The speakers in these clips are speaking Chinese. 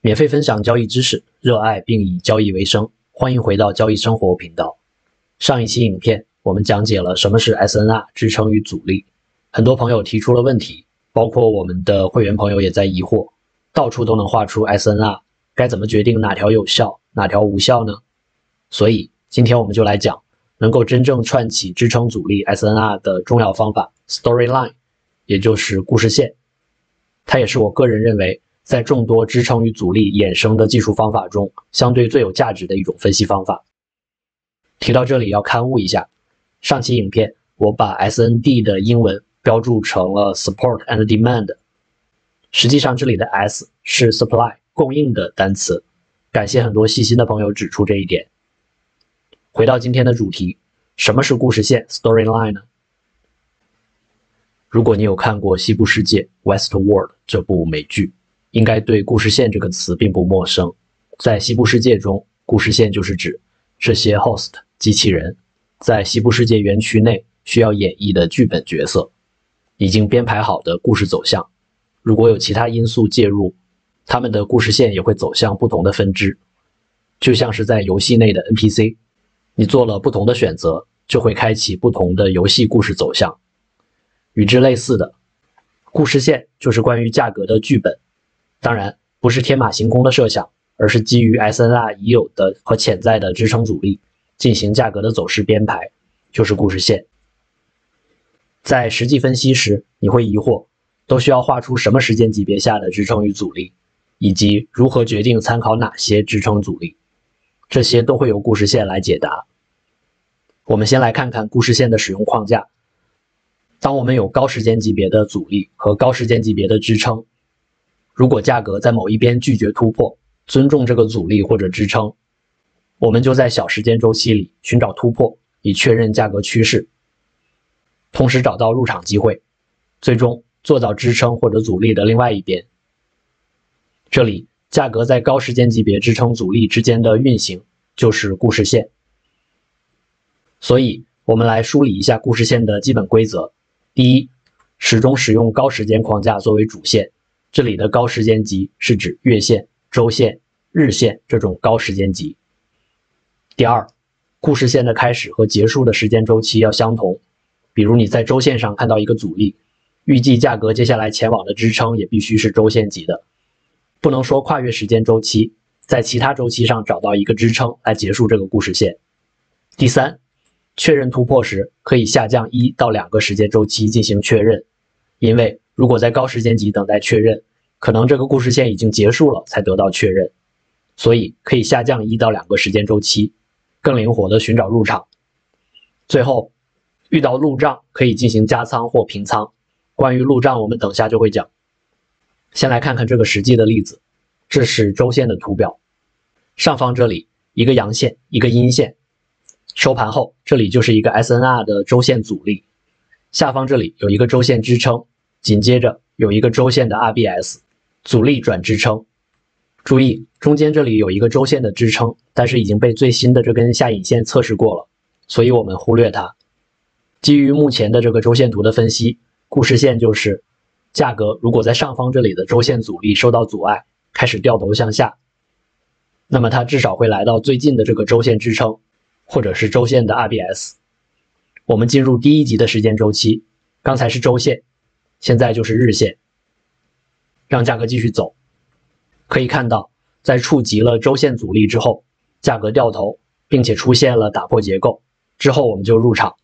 免费分享交易知识，热爱并以交易为生。欢迎回到交易生活频道。上一期影片我们讲解了什么是 SNR 支撑与阻力，很多朋友提出了问题，包括我们的会员朋友也在疑惑，到处都能画出 SNR， 该怎么决定哪条有效，哪条无效呢？所以今天我们就来讲能够真正串起支撑阻力 SNR 的重要方法 Storyline， 也就是故事线。它也是我个人认为在众多支撑与阻力衍生的技术方法中相对最有价值的一种分析方法。提到这里要勘误一下，上期影片我把 SND 的英文标注成了 Support and Demand， 实际上这里的 S 是 Supply 供应的单词，感谢很多细心的朋友指出这一点。回到今天的主题，什么是故事线 Storyline 呢？如果你有看过《西部世界》Westworld 这部美剧，应该对故事线这个词并不陌生。在西部世界中，故事线就是指这些 host 机器人在西部世界园区内需要演绎的剧本角色，已经编排好的故事走向。如果有其他因素介入，他们的故事线也会走向不同的分支。就像是在游戏内的 NPC， 你做了不同的选择，就会开启不同的游戏故事走向。与之类似的，故事线就是关于价格的剧本，当然不是天马行空的设想，而是基于 SNR 已有的和潜在的支撑阻力进行价格的走势编排，就是故事线。在实际分析时，你会疑惑都需要画出什么时间级别下的支撑与阻力，以及如何决定参考哪些支撑阻力，这些都会由故事线来解答。我们先来看看故事线的使用框架。当我们有高时间级别的阻力和高时间级别的支撑，如果价格在某一边拒绝突破，尊重这个阻力或者支撑，我们就在小时间周期里寻找突破，以确认价格趋势，同时找到入场机会，最终做到支撑或者阻力的另外一边。这里价格在高时间级别支撑阻力之间的运行就是故事线。所以我们来梳理一下故事线的基本规则。第一，始终使用高时间框架作为主线，这里的高时间级是指月线、周线、日线这种高时间级。第二，故事线的开始和结束的时间周期要相同，比如你在周线上看到一个阻力，预计价格接下来前往的支撑也必须是周线级的，不能说跨越时间周期，在其他周期上找到一个支撑来结束这个故事线。第三，确认突破时可以下降1到2个时间周期进行确认，因为如果在高时间级等待确认，可能这个故事线已经结束了才得到确认，所以可以下降1到2个时间周期，更灵活的寻找入场。最后，遇到路障可以进行加仓或平仓，关于路障我们等下就会讲。先来看看这个实际的例子，这是周线的图表，上方这里一个阳线，一个阴线，收盘后这里就是一个 SNR 的周线阻力，下方这里有一个周线支撑，紧接着有一个周线的 RBS， 阻力转支撑。注意中间这里有一个周线的支撑，但是已经被最新的这根下影线测试过了，所以我们忽略它。基于目前的这个周线图的分析，故事线就是价格如果在上方这里的周线阻力受到阻碍，开始掉头向下，那么它至少会来到最近的这个周线支撑，或者是周线的 RBS。 我们进入第一级的时间周期，刚才是周线，现在就是日线，让价格继续走。可以看到在触及了周线阻力之后，价格掉头并且出现了打破结构之后，我们就入场。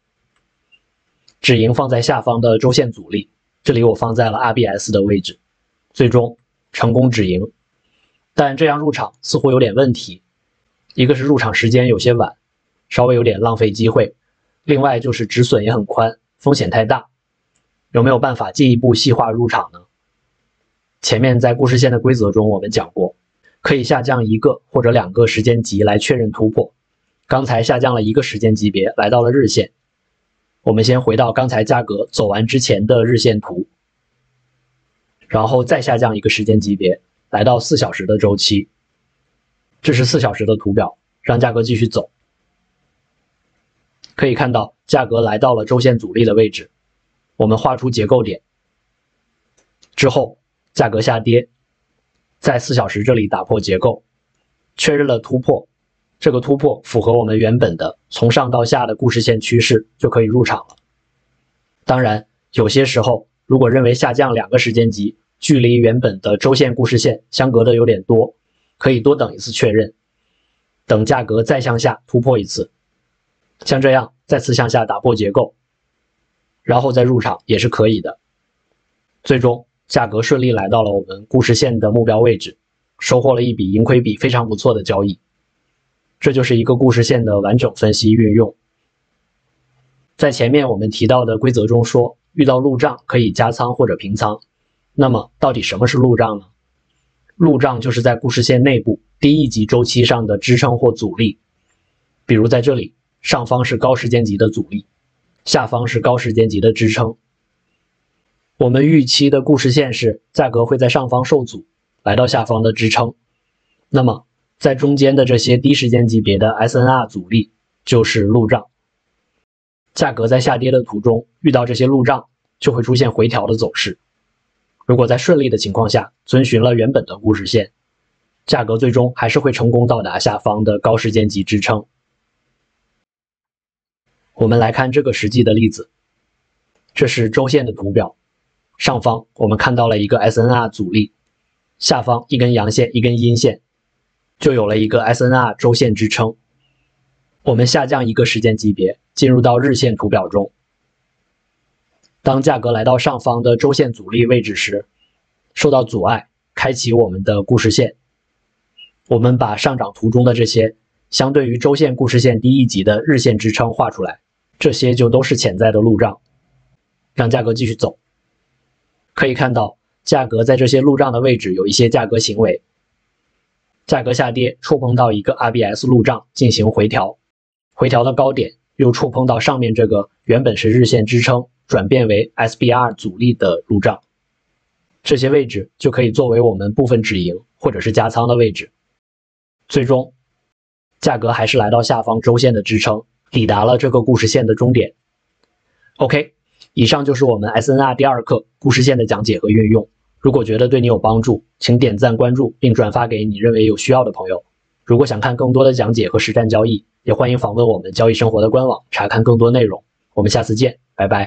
止盈放在下方的周线阻力，这里我放在了 RBS 的位置，最终成功止盈。但这样入场似乎有点问题，一个是入场时间有些晚，稍微有点浪费机会，另外就是止损也很宽，风险太大。有没有办法进一步细化入场呢？前面在故事线的规则中我们讲过，可以下降1个或者2个时间级来确认突破。刚才下降了1个时间级别，来到了日线。我们先回到刚才价格走完之前的日线图，然后再下降1个时间级别，来到4小时的周期。这是4小时的图表，让价格继续走。可以看到价格来到了周线阻力的位置，我们画出结构点之后，价格下跌，在4小时这里打破结构，确认了突破，这个突破符合我们原本的从上到下的故事线趋势，就可以入场了。当然，有些时候如果认为下降2个时间级距离原本的周线故事线相隔的有点多，可以多等一次确认，等价格再向下突破一次，像这样再次向下打破结构，然后再入场也是可以的。最终价格顺利来到了我们故事线的目标位置，收获了一笔盈亏比非常不错的交易。这就是一个故事线的完整分析运用。在前面我们提到的规则中说，遇到路障可以加仓或者平仓。那么到底什么是路障呢？路障就是在故事线内部第一级周期上的支撑或阻力。比如在这里，上方是高时间级的阻力，下方是高时间级的支撑。我们预期的故事线是价格会在上方受阻，来到下方的支撑。那么在中间的这些低时间级别的 SNR 阻力就是路障。价格在下跌的途中遇到这些路障，就会出现回调的走势。如果在顺利的情况下遵循了原本的故事线，价格最终还是会成功到达下方的高时间级支撑。我们来看这个实际的例子，这是周线的图表，上方我们看到了一个 SNR 阻力，下方一根阳线一根阴线，就有了一个 SNR 周线支撑。我们下降1个时间级别，进入到日线图表中。当价格来到上方的周线阻力位置时，受到阻碍，开启我们的故事线。我们把上涨途中的这些相对于周线故事线低一级的日线支撑画出来，这些就都是潜在的路障，让价格继续走。可以看到，价格在这些路障的位置有一些价格行为。价格下跌触碰到一个 RBS 路障进行回调，回调的高点又触碰到上面这个原本是日线支撑转变为 SBR 阻力的路障，这些位置就可以作为我们部分止盈或者是加仓的位置。最终价格还是来到下方周线的支撑，抵达了这个故事线的终点。 OK， 以上就是我们 SNR 第2课故事线的讲解和运用。如果觉得对你有帮助，请点赞关注并转发给你认为有需要的朋友。如果想看更多的讲解和实战交易，也欢迎访问我们交易生活的官网查看更多内容。我们下次见，拜拜。